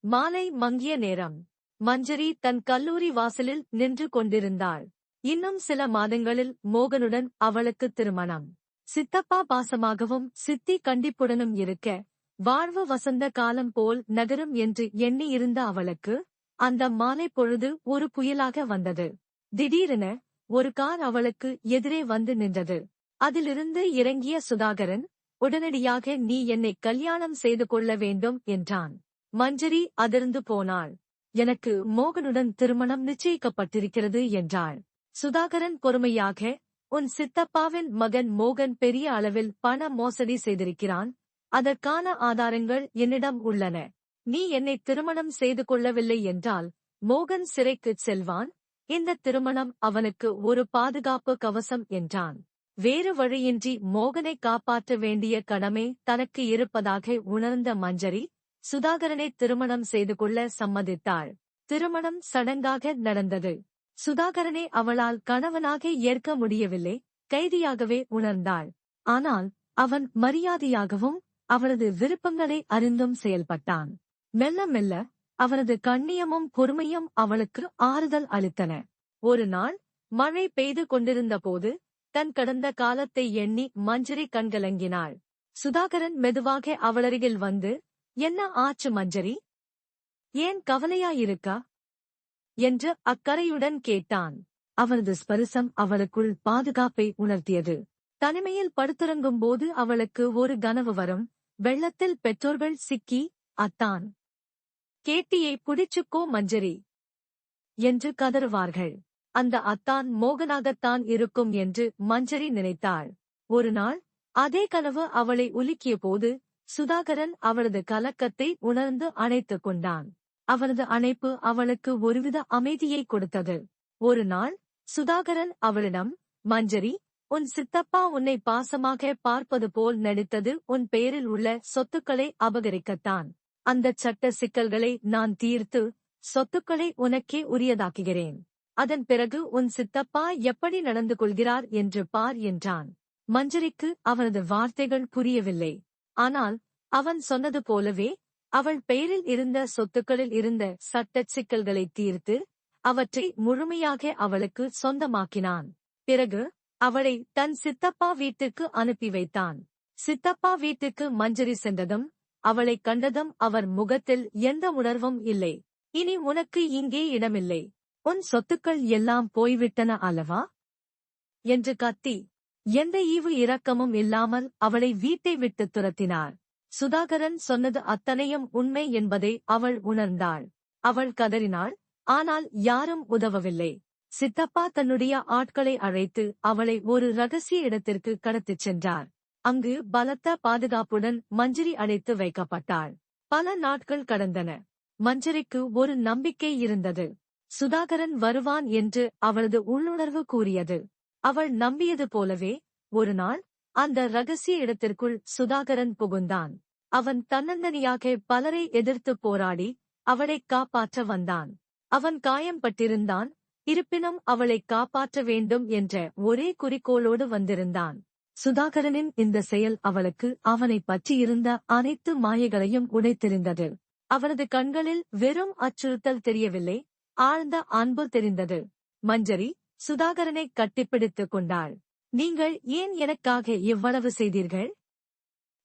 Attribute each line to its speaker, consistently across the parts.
Speaker 1: மாலை மங்கிய நேரம். மஞ்சரி தன் கல்லூரி வாசலில் நின்று கொண்டிருந்தாள். இன்னும் சில மாதங்களில் மோகனுடன் அவளுக்கு திருமணம். சித்தப்பா பாசமாகவும் சித்தி கண்டிப்புடனும் இருக்க வாழ்வு வசந்த காலம் போல் நகரும் என்று எண்ணியிருந்த அவளுக்கு அந்த மாலை பொழுது ஒரு புயலாக வந்தது. திடீரென ஒரு கார் அவளுக்கு எதிரே வந்து நின்றது. அதிலிருந்து இறங்கிய சுதாகரன், உடனடியாக நீ என்னை கல்யாணம் செய்து கொள்ள வேண்டும் என்றான். மஞ்சரி அதிர்ந்து போனாள். எனக்கு மோகனுடன் திருமணம் நிச்சயிக்கப்பட்டிருக்கிறது என்றாள். சுதாகரன் பொறுமையாக, உன் சித்தப்பாவின் மகன் மோகன் பெரிய அளவில் பண மோசடி செய்திருக்கிறான். அதற்கான ஆதாரங்கள் என்னிடம் உள்ளன. நீ என்னை திருமணம் செய்து கொள்ளவில்லை என்றால் மோகன் சிறைக்குச் செல்வான். இந்த திருமணம் அவனுக்கு ஒரு பாதுகாப்பு கவசம் என்றான். வேறு வழியின்றி மோகனை காப்பாற்ற வேண்டிய கடமை தனக்கு இருப்பதாக உணர்ந்த மஞ்சரி, சுதாகரனை திருமணம் செய்து கொள்ள சம்மதித்தாள். திருமணம் சடங்காக நடந்தது. சுதாகரனை அவளால் கணவனாக ஏற்க முடியவில்லை, கைதியாகவே உணர்ந்தாள். ஆனால் அவன் மரியாதையாகவும் அவளது விருப்பங்களை அறிந்தும் செயல்பட்டான். மெல்ல மெல்ல அவனது கண்ணியமும் பொறுமையும் அவளுக்கு ஆறுதல் அளித்தன. ஒரு நாள் மழை பெய்து கொண்டிருந்த போது தன் கடந்த காலத்தை எண்ணி மஞ்சரி கண்கலங்கினாள். சுதாகரன் மெதுவாக அவளருகில் வந்து, என்ன ஆச்சு மஞ்சரி? ஏன் கவலையாயிருக்கா என்று அக்கறையுடன் கேட்டான். அவனது ஸ்பரிசம் அவளுக்குள் பாதுகாப்பை உணர்த்தியது. தனிமையில் படுத்துறங்கும் போது அவளுக்கு ஒரு கனவு வரும். வெள்ளத்தில் பெற்றோர்கள் சிக்கி, அத்தான் கேட்டியை புடிச்சுக்கோ மஞ்சரி என்று கதறுவார்கள். அந்த அத்தான் மோகனாகத்தான் இருக்கும் என்று மஞ்சரி நினைத்தாள். ஒரு நாள் அதே கனவு அவளை உலுக்கிய போது சுதாகரன் அவளது கலக்கத்தை உணர்ந்து அணைத்துக் கொண்டான். அவனது அணைப்பு அவளுக்கு ஒருவித அமைதியை கொடுத்தது. ஒரு நாள் சுதாகரன் அவளிடம், மஞ்சரி, உன் சித்தப்பா உன்னை பாசமாக பார்ப்பது போல் நடித்தது உன் பெயரில் உள்ள சொத்துக்களை அபகரிக்கத்தான். அந்த சட்ட சிக்கல்களை நான் தீர்த்து சொத்துக்களை உனக்கே உரியதாக்குகிறேன். அதன் பிறகு உன் சித்தப்பா எப்படி நடந்து கொள்கிறார் என்று பார் என்றான். மஞ்சரிக்கு அவனது வார்த்தைகள் புரியவில்லை. ஆனால் அவன் சொன்னது போலவே அவள் பெயரில் இருந்த சொத்துக்களில் இருந்த சட்ட சிக்கல்களை தீர்த்து அவற்றை முழுமையாக அவளுக்கு சொந்தமாக்கினான். பிறகு அவளை தன் சித்தப்பா வீட்டுக்கு அனுப்பி வைத்தான். சித்தப்பா வீட்டுக்கு மஞ்சரி சென்றதும் அவளை கண்டதும் அவர் முகத்தில் எந்த உணர்வும் இல்லை. இனி உனக்கு இங்கே இடமில்லை. உன் சொத்துக்கள் எல்லாம் போய்விட்டன அல்லவா என்று கத்தி எந்த ஈவு இரக்கமும் இல்லாமல் அவளை வீட்டை விட்டு துரத்தினார். சுதாகரன் சொன்னது அத்தனையும் உண்மை என்பதை அவள் உணர்ந்தாள். அவள் கதறினாள். ஆனால் யாரும் உதவவில்லை. சித்தப்பா தன்னுடைய ஆட்களை அழைத்து அவளை ஒரு ரகசிய இடத்திற்கு கடத்திச் சென்றார். அங்கு பலத்த பாதுகாப்புடன் மஞ்சரி அடைத்து வைக்கப்பட்டாள். பல நாட்கள் கடந்தன. மஞ்சரிக்கு ஒரு நம்பிக்கை இருந்தது. சுதாகரன் வருவான் என்று அவளது உள்ளுணர்வு கூறியது. அவள் நம்பியது போலவே ஒரு நாள் அந்த ரகசிய இடத்திற்குள் சுதாகரன் புகுந்தான். அவன் தன்னந்தனியாக பலரை எதிர்த்து போராடி அவளை காப்பாற்ற வந்தான். அவன் காயம்பட்டிருந்தான். இருப்பினும் அவளை காப்பாற்ற வேண்டும் என்ற ஒரே குறிக்கோளோடு வந்திருந்தான். சுதாகரனின் இந்த செயல் அவளுக்கு அவனை பற்றியிருந்த அனைத்து மாயைகளையும் உடைத்தெறிந்தது. அவனது கண்களில் வெறும் அச்சுறுத்தல் தெரியவில்லை, ஆழ்ந்த அன்பு தெரிந்தது. மஞ்சரி சுதாகரனை கட்டிப்பிடித்துக் கொண்டாள். நீங்கள் ஏன் எனக்காக இவ்வளவு செய்தீர்கள்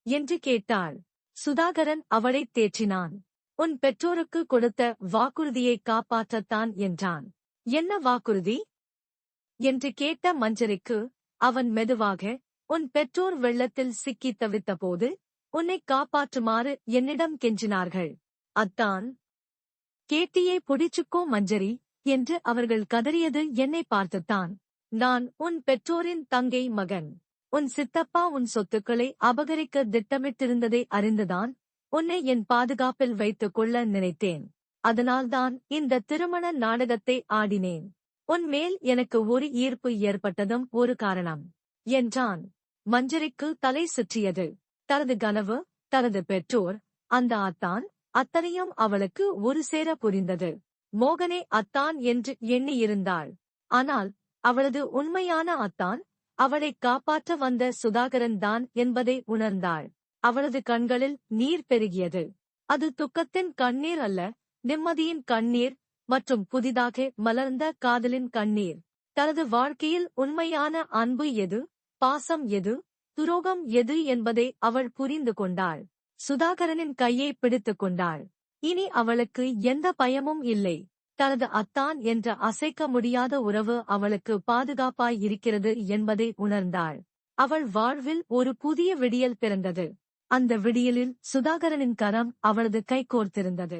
Speaker 1: என்று கேட்டாள். சுதாகரன் அவளை தேற்றினான். உன் பெற்றோருக்கு கொடுத்த வாக்குறுதியை காப்பாற்றத்தான் என்றான். என்ன வாக்குறுதி என்று கேட்ட மஞ்சரிக்கு அவன் மெதுவாக, உன் பெற்றோர் வெள்ளத்தில் சிக்கித் தவித்த போது உன்னை காப்பாற்றுமாறு என்னிடம் கெஞ்சினார்கள். அத்தான் கேட்டியை புடிச்சுக்கோ மஞ்சரி என்று அவர்கள் கதறியது என்னை பார்த்துத்தான். நான் உன் பெற்றோரின் தங்கை மகன். உன் சித்தப்பா உன் சொத்துக்களை அபகரிக்க திட்டமிட்டிருந்ததை அறிந்துதான் உன்னை என் பாதுகாப்பில் வைத்துக் கொள்ள நினைத்தேன். அதனால்தான் இந்த திருமண நாடகத்தை ஆடினேன். உன் மேல் எனக்கு ஒரு ஈர்ப்பு ஏற்பட்டதும் ஒரு காரணம் என்றான். மஞ்சரிக்கு தலை சுற்றியது. தனது கனவு, தனது பெற்றோர், அந்த அத்தான், அத்தனையும் அவளுக்கு ஒரு சேர புரிந்தது. மோகனே அத்தான் என்று எண்ணியிருந்தாள். ஆனால் அவளது உண்மையான அத்தான் அவளை காப்பாற்ற வந்த சுதாகரன் தான் என்பதை உணர்ந்தாள். அவளது கண்களில் நீர் பெருகியது. அது துக்கத்தின் கண்ணீர் அல்ல, நிம்மதியின் கண்ணீர் மற்றும் புதிதாக மலர்ந்த காதலின் கண்ணீர். தனது வாழ்க்கையில் உண்மையான அன்பு எது, பாசம் எது, துரோகம் எது என்பதை அவள் புரிந்து கொண்டாள். சுதாகரனின் கையை பிடித்துக் கொண்டாள். இனி அவளுக்கு எந்த பயமும் இல்லை. தனது அத்தான் என்ற அசைக்க முடியாத உறவு அவளுக்கு பாதுகாப்பாய் இருக்கிறது என்பதை உணர்ந்தாள். அவள் வாழ்வில் ஒரு புதிய விடியல் பிறந்தது. அந்த விடியலில் சுதாகரனின் கரம் அவளது கை கோர்த்திருந்தது.